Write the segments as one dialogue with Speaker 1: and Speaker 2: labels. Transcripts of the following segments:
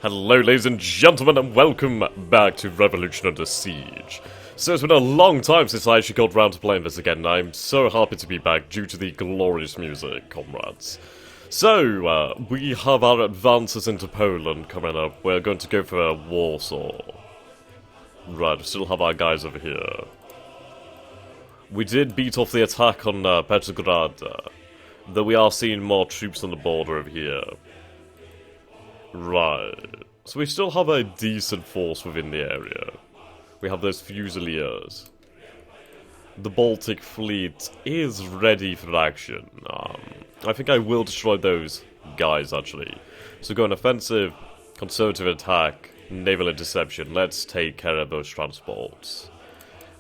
Speaker 1: Hello ladies and gentlemen and welcome back to Revolution Under Siege. So it's been a long time since I actually got round to playing this again and I'm so happy to be back due to the glorious music, comrades. So, we have our advances into Poland coming up. We're going to go for Warsaw. Right, we still have our guys over here. We did beat off the attack on Petrograd, though we are seeing more troops on the border over here. Right, so we still have a decent force within the area. We have those Fusiliers. The Baltic Fleet is ready for action. I think I will destroy those guys, actually. So go an offensive, conservative attack, naval interception. Let's take care of those transports.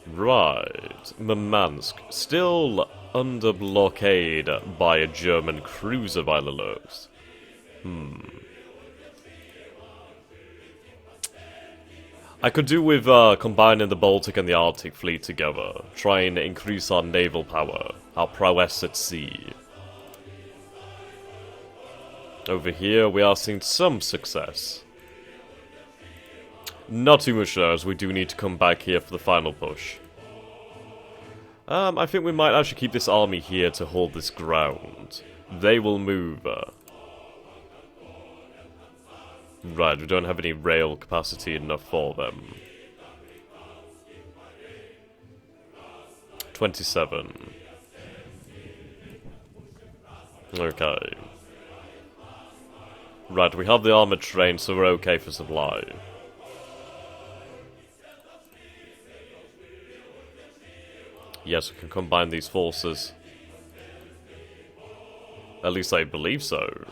Speaker 1: Right, Murmansk. Still under blockade by a German cruiser by the looks. I could do with combining the Baltic and the Arctic fleet together, trying to increase our naval power, our prowess at sea. Over here we are seeing some success. Not too much though, as we do need to come back here for the final push. I think we might actually keep this army here to hold this ground. They will move. Right, we don't have any rail capacity enough for them. 27. Okay. Right, we have the armored train, so we're okay for supply. Yes, we can combine these forces. At least I believe so.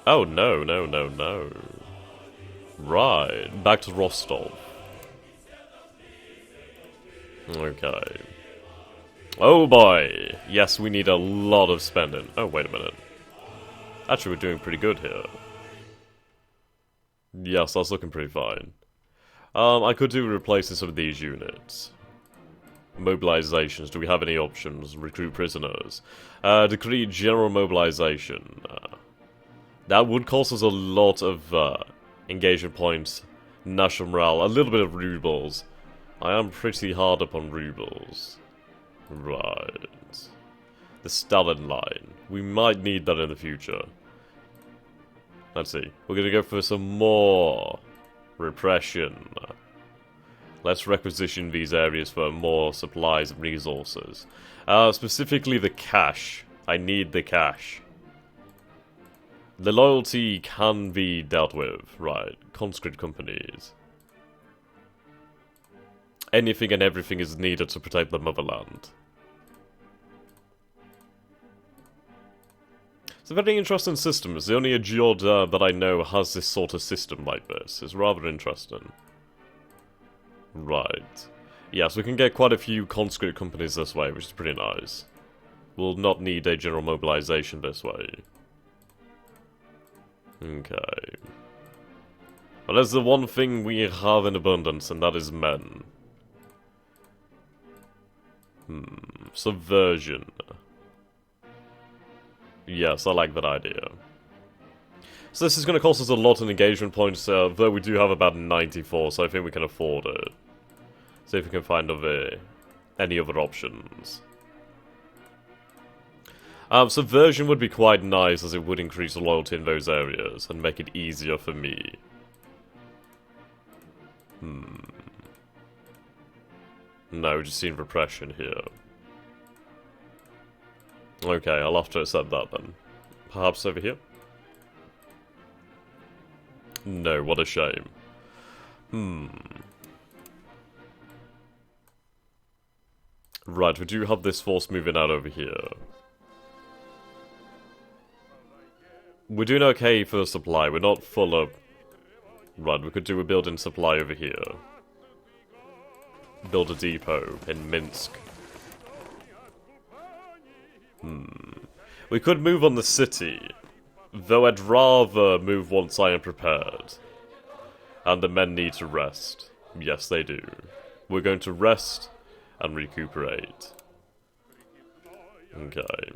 Speaker 1: Oh, no. Right, back to Rostov. Okay. Oh boy! Yes, we need a lot of spending. Oh, wait a minute. Actually, we're doing pretty good here. Yes, that's looking pretty fine. I could do replacing some of these units. Mobilizations, do we have any options? Recruit prisoners. Decree general mobilization. That would cost us a lot of engagement points, national morale, a little bit of rubles. I am pretty hard up on rubles. Right. The Stalin line. We might need that in the future. Let's see. We're going to go for some more repression. Let's requisition these areas for more supplies and resources. Specifically the cash. I need the cash. The loyalty can be dealt with, right? Conscript companies. Anything and everything is needed to protect the motherland. It's a very interesting system. It's the only Ajord that I know has this sort of system like this. It's rather interesting. Right. Yes, we can get quite a few conscript companies this way, which is pretty nice. We'll not need a general mobilization this way. Okay. Well, there's the one thing we have in abundance, and that is men. Subversion. Yes, I like that idea. So this is going to cost us a lot in engagement points, though we do have about 94, so I think we can afford it. See if we can find any other options. Subversion would be quite nice, as it would increase loyalty in those areas, and make it easier for me. No, just seeing repression here. Okay, I'll have to accept that then. Perhaps over here? No, what a shame. Right, we do have this force moving out over here. We're doing okay for supply, we're not full up. Right, we could do a building supply over here. Build a depot in Minsk. We could move on the city, though I'd rather move once I am prepared. And the men need to rest. Yes, they do. We're going to rest and recuperate. Okay.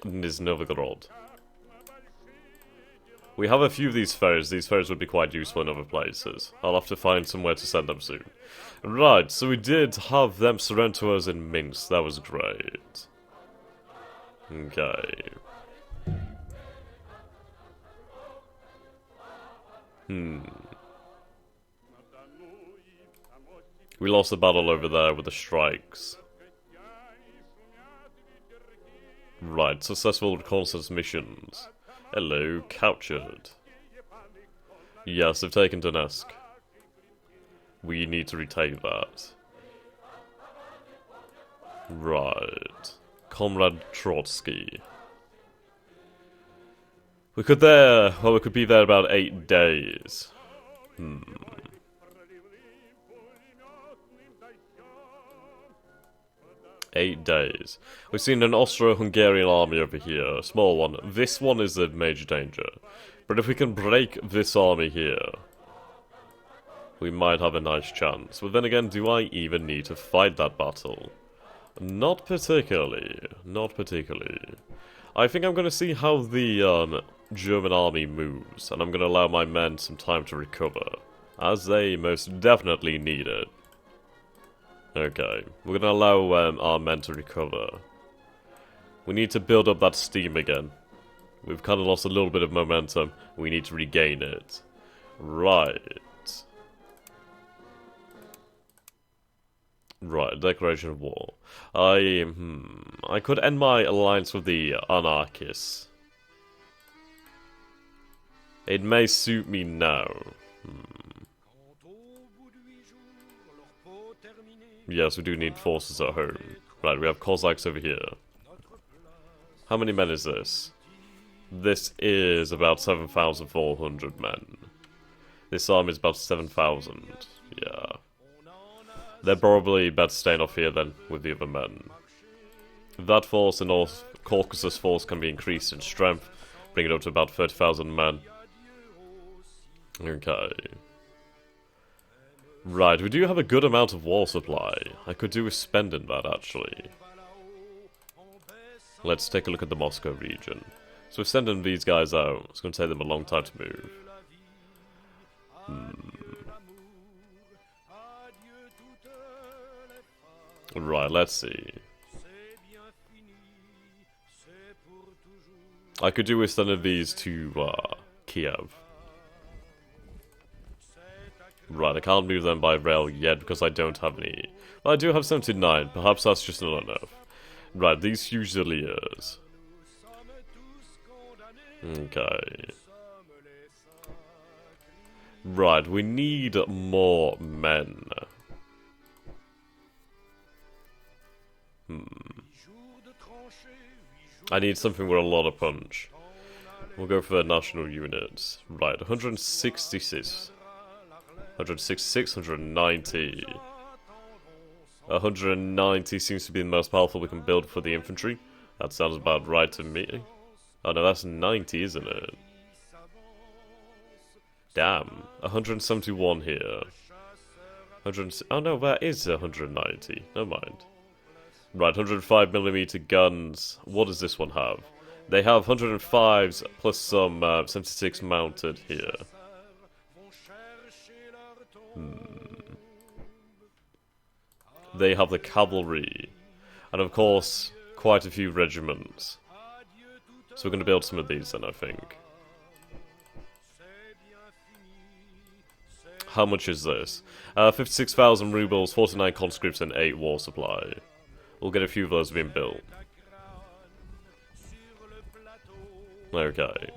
Speaker 1: Nizhny Novgorod. We have a few of these ferries. These ferries would be quite useful in other places. I'll have to find somewhere to send them soon. Right, so we did have them surrender to us in Minsk. That was great. Okay. We lost the battle over there with the strikes. Right, successful reconnaissance missions. Hello, captured. Yes, they've taken Donetsk. We need to retake that. Right. Comrade Trotsky. We could be there about 8 days. 8 days. We've seen an Austro-Hungarian army over here, a small one. This one is a major danger. But if we can break this army here, we might have a nice chance. But then again, do I even need to fight that battle? Not particularly. Not particularly. I think I'm going to see how the German army moves, and I'm going to allow my men some time to recover, as they most definitely need it. Okay, we're going to allow our men to recover. We need to build up that steam again. We've kind of lost a little bit of momentum. We need to regain it. Right. Right, declaration of war. I could end my alliance with the anarchists. It may suit me now. Yes, we do need forces at home. Right, we have Cossacks over here. How many men is this? This is about 7,400 men. This army is about 7,000. Yeah. They're probably better staying off here than with the other men. That force, the North Caucasus force, can be increased in strength, bring it up to about 30,000 men. Okay. Right, we do have a good amount of war supply. I could do with spending that, actually. Let's take a look at the Moscow region. So we're sending these guys out. It's going to take them a long time to move. Right, let's see. I could do with sending these to Kiev. Right, I can't move them by rail yet because I don't have any. Well, I do have 79, perhaps that's just not enough. Right, these Fusiliers. Okay. Right, we need more men. I need something with a lot of punch. We'll go for the national units. Right, 166. 166, 190. 190 seems to be the most powerful we can build for the infantry. That sounds about right to me. Oh no, that's 90, isn't it? Damn. 171 here. Oh no, that is 190. Never mind. Right, 105mm guns. What does this one have? They have 105s plus some 76 mounted here. They have the cavalry. And of course, quite a few regiments. So we're going to build some of these then, I think. How much is this? 56,000 rubles, 49 conscripts, and 8 war supply. We'll get a few of those being built. Okay.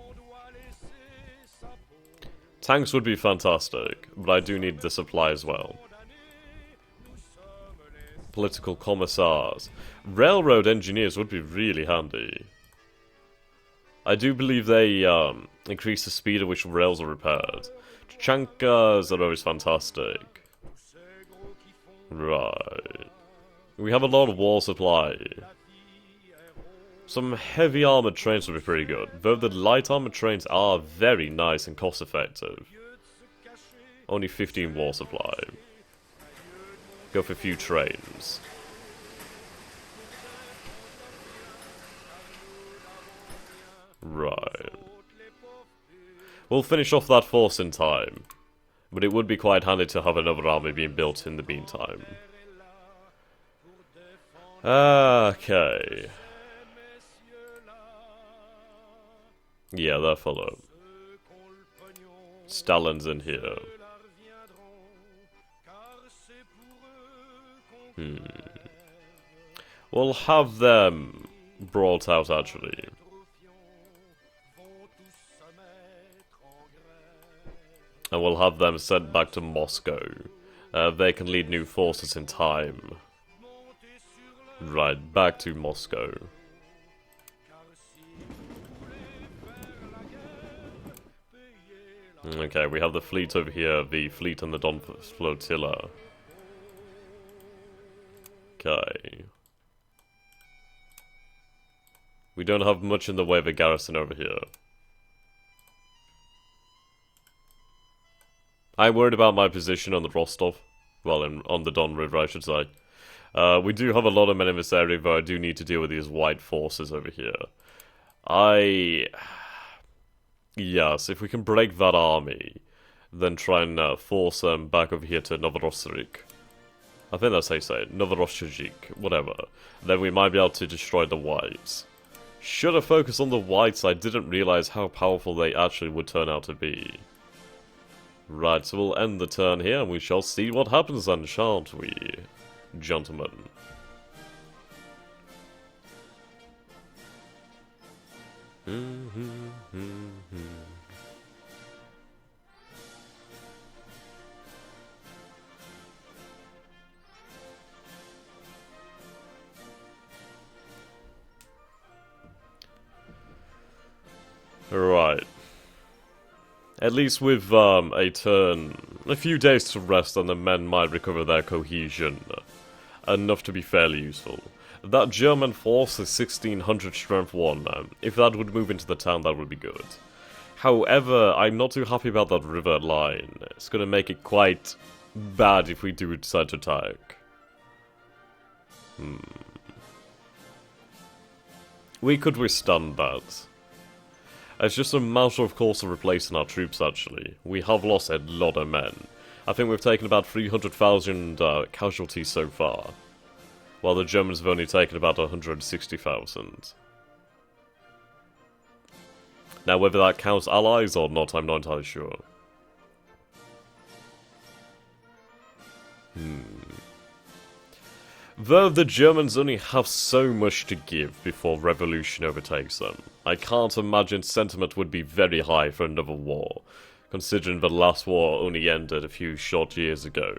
Speaker 1: Tanks would be fantastic, but I do need the supply as well. Political commissars. Railroad engineers would be really handy. I do believe they increase the speed at which rails are repaired. Chankas are always fantastic. Right. We have a lot of war supply. Some heavy armoured trains would be pretty good, though the light armoured trains are very nice and cost effective. Only 15 war supply. Go for a few trains. Right. We'll finish off that force in time. But it would be quite handy to have another army being built in the meantime. Okay. Yeah, they're full up. Stalin's in here. We'll have them brought out, actually. And we'll have them sent back to Moscow. They can lead new forces in time. Right, back to Moscow. Okay, we have the fleet over here, the fleet and the Don Flotilla. Okay. We don't have much in the way of a garrison over here. I'm worried about my position on the Rostov. Well, on the Don River, I should say. We do have a lot of men in this area, but I do need to deal with these white forces over here. Yes, if we can break that army, then try and force them back over here to Novorossiysk. I think that's how you say it, Novorossiysk, whatever. Then we might be able to destroy the whites. Should have focused on the whites, I didn't realize how powerful they actually would turn out to be. Right, so we'll end the turn here, and we shall see what happens then, shan't we, gentlemen? Right. At least with a turn, a few days to rest, and the men might recover their cohesion. Enough to be fairly useful. That German force is 1600 strength 1. If that would move into the town, that would be good. However, I'm not too happy about that river line. It's gonna make it quite bad if we do decide to attack. We could withstand that. It's just a matter, of course, of replacing our troops, actually. We have lost a lot of men. I think we've taken about 300,000 casualties so far, while the Germans have only taken about 160,000. Now, whether that counts allies or not, I'm not entirely sure. Though the Germans only have so much to give before revolution overtakes them, I can't imagine sentiment would be very high for another war, considering the last war only ended a few short years ago.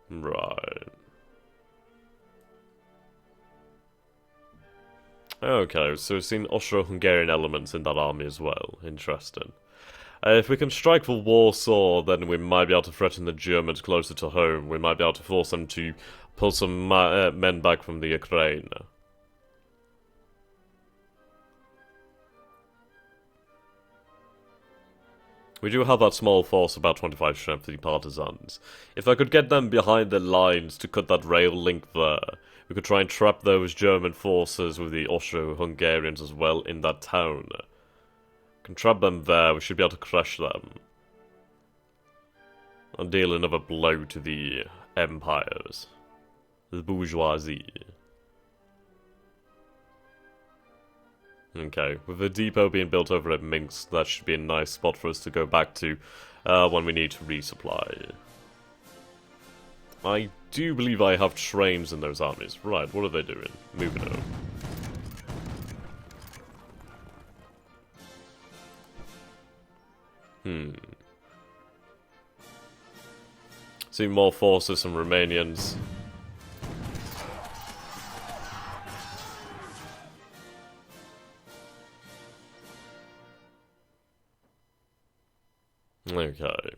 Speaker 1: Right. Okay, so we've seen Austro-Hungarian elements in that army as well. Interesting. If we can strike for Warsaw, then we might be able to threaten the Germans closer to home. We might be able to force them to pull some men back from the Ukraine. We do have that small force, about 25 strength, the partisans. If I could get them behind the lines to cut that rail link there, we could try and trap those German forces with the Austro-Hungarians as well in that town. Can trap them there, we should be able to crush them. And deal another blow to the empires. The bourgeoisie. Okay, with the depot being built over at Minsk, that should be a nice spot for us to go back to when we need to resupply. I do believe I have trains in those armies. Right, what are they doing? Moving over. See more forces from Romanians. Okay.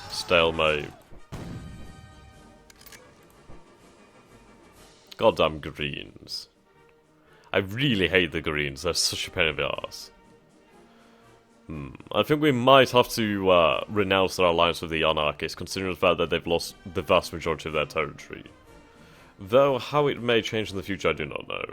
Speaker 1: Stalemate. Goddamn Greens. I really hate the Greens, they're such a pain in the arse. I think we might have to renounce our alliance with the Anarchists, considering the fact that they've lost the vast majority of their territory. Though, how it may change in the future, I do not know.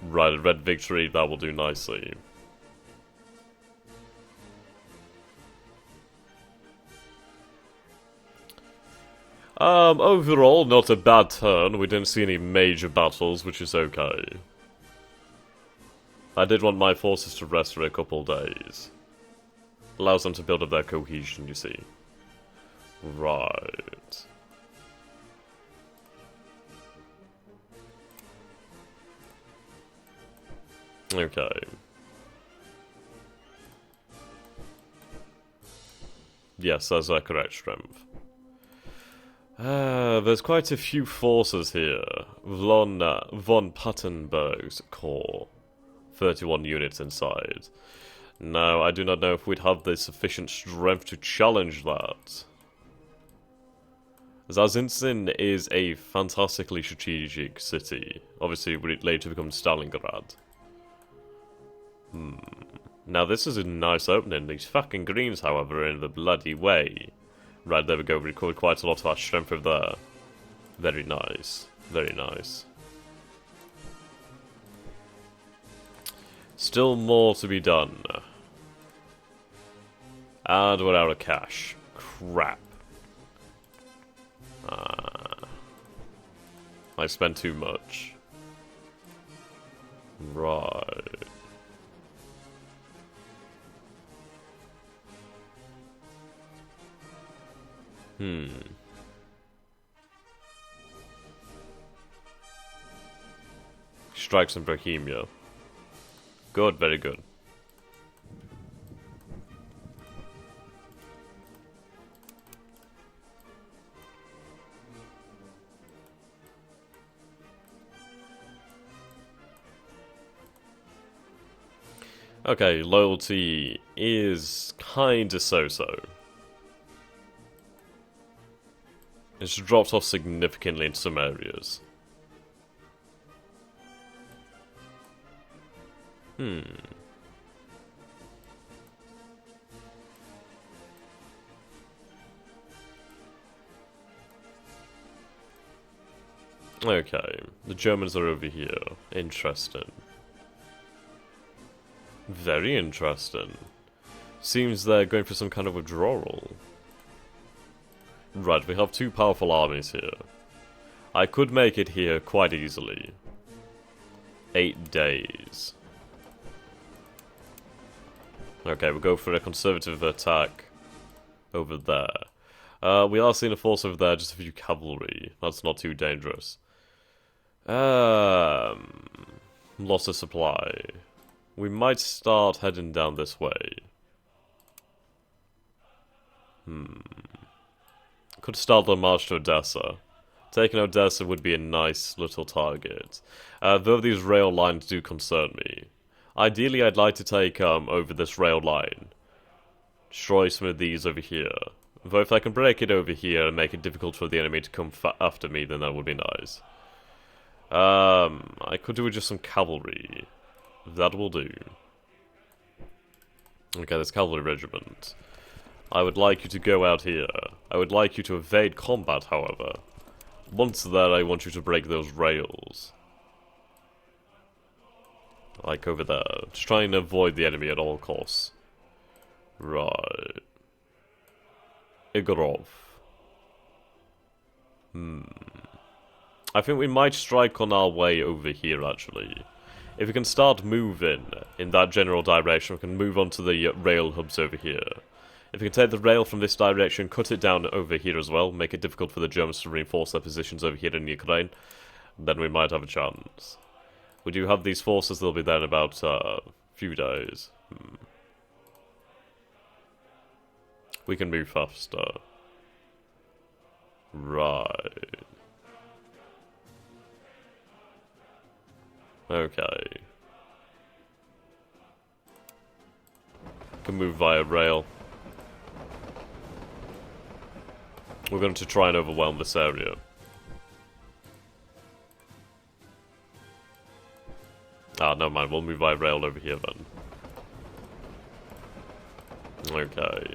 Speaker 1: Right, a red victory, that will do nicely. Overall, not a bad turn. We didn't see any major battles, which is okay. I did want my forces to rest for a couple days. Allows them to build up their cohesion, you see. Right. Okay. Yes, that's our correct strength. There's quite a few forces here. Von Pattenberg's corps. 31 units inside. Now, I do not know if we'd have the sufficient strength to challenge that. Zazinsin is a fantastically strategic city. Obviously, would it later become Stalingrad? Now, this is a nice opening. These fucking greens, however, are in the bloody way. Right, there we go. We recovered quite a lot of our strength over there. Very nice. Very nice. Still more to be done. And we're out of cash. Crap. I spent too much. Right. Strikes in Bohemia. Good, very good. Okay, loyalty is kinda so-so. It's dropped off significantly in some areas. Okay, the Germans are over here. Interesting. Very interesting. Seems they're going for some kind of withdrawal. Right, we have two powerful armies here. I could make it here quite easily. 8 days. Okay, we'll go for a conservative attack over there. We are seeing a force over there, just a few cavalry. That's not too dangerous. Loss of supply. We might start heading down this way. Could start the march to Odessa. Taking Odessa would be a nice little target. Though these rail lines do concern me. Ideally, I'd like to take over this rail line. Destroy some of these over here. Though if I can break it over here and make it difficult for the enemy to come after me, then that would be nice. I could do with just some cavalry. That will do. Okay, this cavalry regiment. I would like you to go out here. I would like you to evade combat, however. Once there, I want you to break those rails. Like over there. Just trying to avoid the enemy at all costs. Right. Igorov. I think we might strike on our way over here, actually. If we can start moving in that general direction, we can move on to the rail hubs over here. If we can take the rail from this direction, cut it down over here as well, make it difficult for the Germans to reinforce their positions over here in Ukraine, then we might have a chance. We do have these forces, they'll be there in about a few days. We can move faster. Right. Okay. Can move via rail. We're going to try and overwhelm this area. Ah, never mind, we'll move by rail over here then. Okay.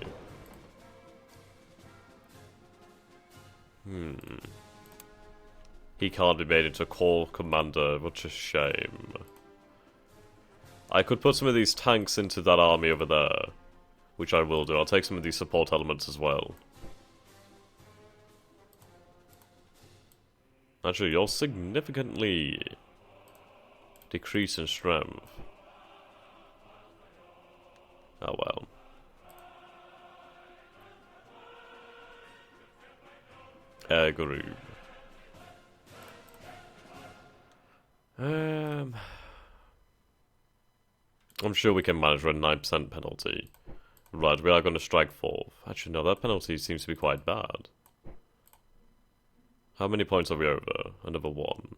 Speaker 1: He can't be made into a core commander, which is a shame. I could put some of these tanks into that army over there, which I will do. I'll take some of these support elements as well. Actually, you're significantly decrease in strength. Oh well. Air group. I'm sure we can manage with a 9% penalty. Right, we are going to strike fourth. Actually, no, that penalty seems to be quite bad. How many points are we over? Another one.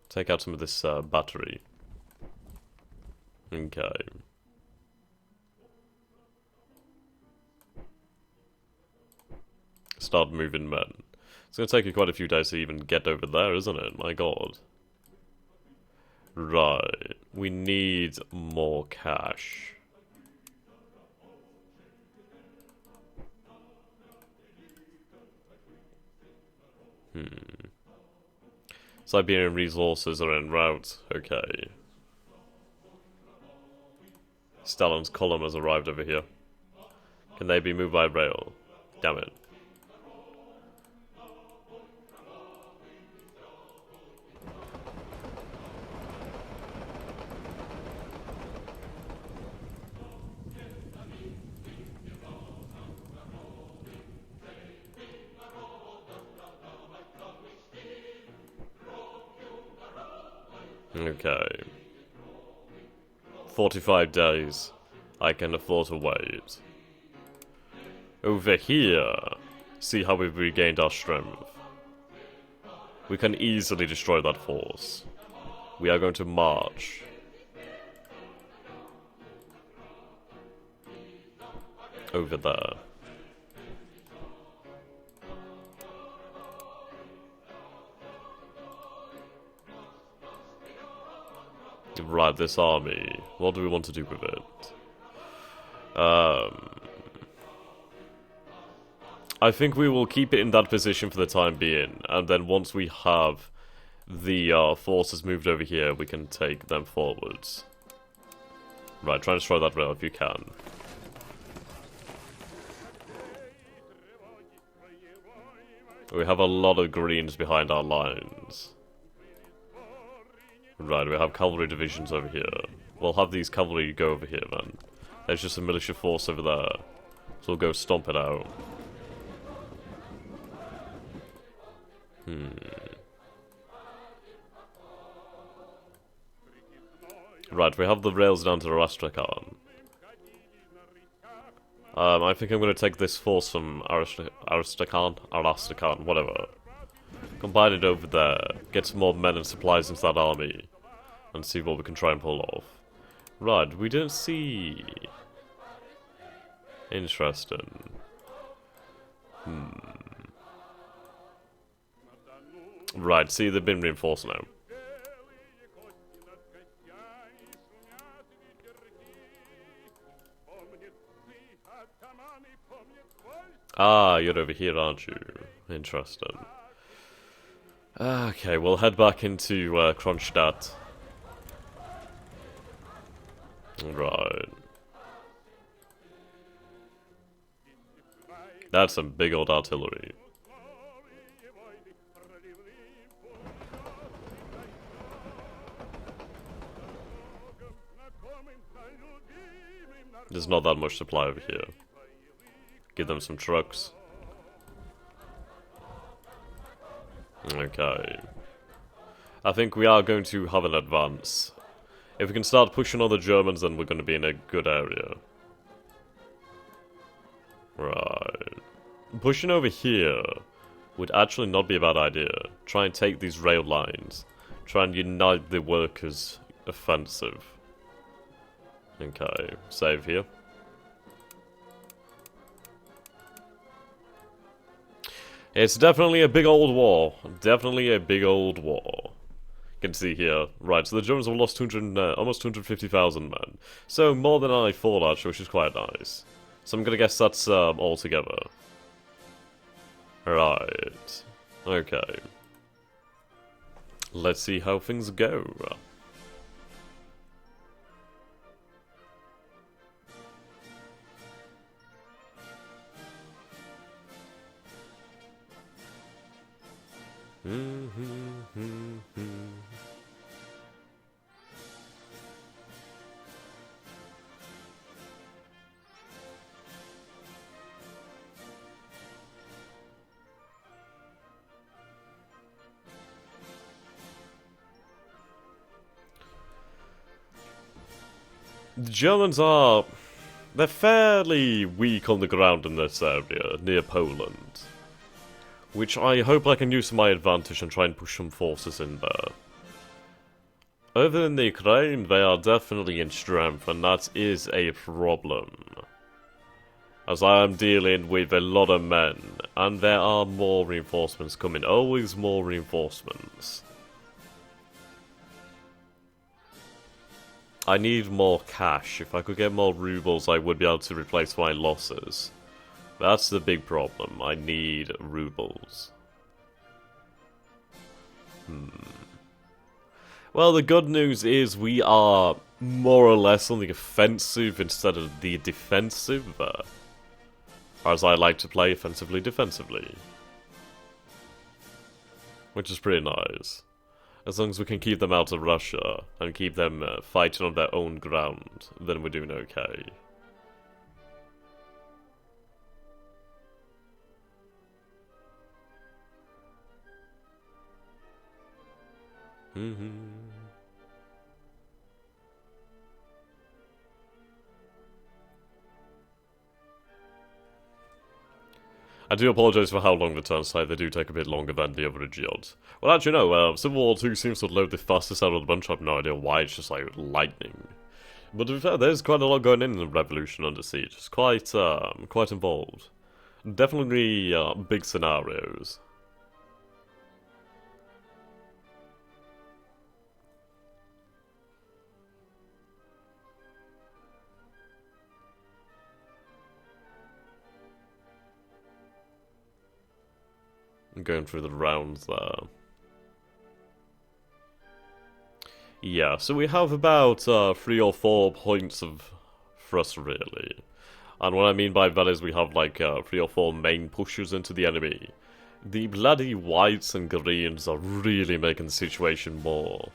Speaker 1: Take out some of this battery. Okay. Start moving men. It's going to take you quite a few days to even get over there, isn't it? My god. Right. We need more cash. Siberian resources are en route. Okay. Stalin's column has arrived over here. Can they be moved by rail? Damn it. Okay. 45 days. I can afford to wait. Over here, see how we've regained our strength. We can easily destroy that force. We are going to march. Over there. Right, this army. What do we want to do with it? I think we will keep it in that position for the time being, and then once we have the forces moved over here, we can take them forwards. Right, try and destroy that rail if you can. We have a lot of greens behind our lines. Right, we have cavalry divisions over here. We'll have these cavalry go over here, then. There's just a militia force over there. So we'll go stomp it out. Right, we have the rails down to Arastrakhan. I think I'm going to take this force from Arastrakhan, whatever. Combine it over there, get some more men and supplies into that army, and see what we can try and pull off. Right, we don't see... Interesting. Right, see, they've been reinforced now. Ah, you're over here, aren't you? Interesting. Okay, we'll head back into Kronstadt. Right. That's some big old artillery. There's not that much supply over here. Give them some trucks. Okay. I think we are going to have an advance. If we can start pushing on the Germans, then we're going to be in a good area. Right. Pushing over here would actually not be a bad idea. Try and take these rail lines. Try and unite the workers' offensive. Okay, save here. It's definitely a big old war. Definitely a big old war. You can see here. Right, so the Germans have lost almost 250,000 men. So more than I thought, actually, which is quite nice. So I'm gonna guess that's all together. Right. Okay. Let's see how things go. The Germans are... they're fairly weak on the ground in this area, near Poland. Which I hope I can use to my advantage and try and push some forces in there. Over in the Ukraine, they are definitely in strength, and that is a problem. As I am dealing with a lot of men, and there are more reinforcements coming. Always more reinforcements. I need more cash. If I could get more rubles, I would be able to replace my losses. That's the big problem. I need rubles. Well, the good news is we are more or less on the offensive instead of the defensive. As I like to play offensively defensively. Which is pretty nice. As long as we can keep them out of Russia and keep them fighting on their own ground, then we're doing okay. I do apologise for how long the turns take. They do take a bit longer than the average odds. Well, actually, no. Civil War 2 seems to load the fastest out of the bunch. I have no idea why. It's just like lightning. But to be fair, there's quite a lot going in the Revolution Under Siege. It's quite involved. Definitely big scenarios. I'm going through the rounds there. Yeah, so we have about 3 or 4 points of thrust, really. And what I mean by that is we have like 3 or 4 main pushes into the enemy. The bloody whites and greens are really making the situation more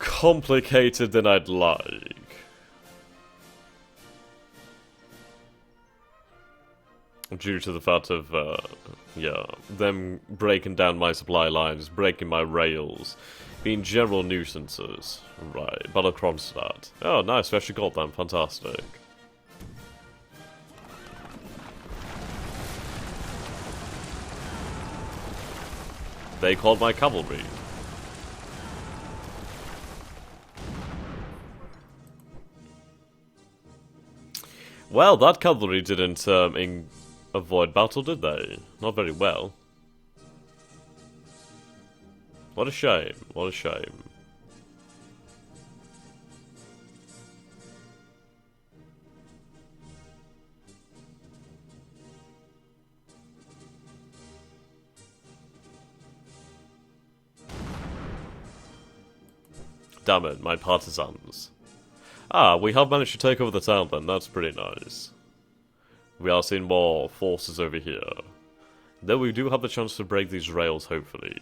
Speaker 1: complicated than I'd like. Due to the fact of, yeah, them breaking down my supply lines, breaking my rails, being general nuisances. Right, Battle Kronstadt. Oh, nice, we actually got them, fantastic. They called my cavalry. Well, that cavalry didn't, avoid battle, did they? Not very well. What a shame, what a shame. Damn it, my partisans. Ah, we have managed to take over the town then, that's pretty nice. We are seeing more forces over here. Though we do have the chance to break these rails, hopefully.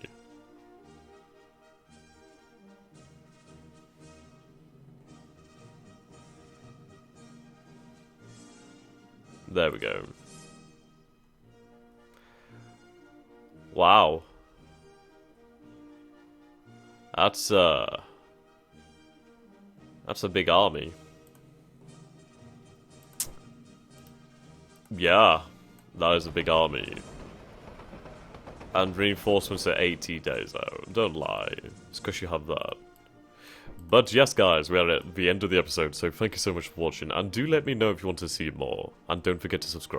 Speaker 1: There we go. Wow. That's a big army. Yeah, that is a big army. And reinforcements are 80 days out. Don't lie. It's because you have that. But yes, guys, we are at the end of the episode, so thank you so much for watching. And do let me know if you want to see more. And don't forget to subscribe.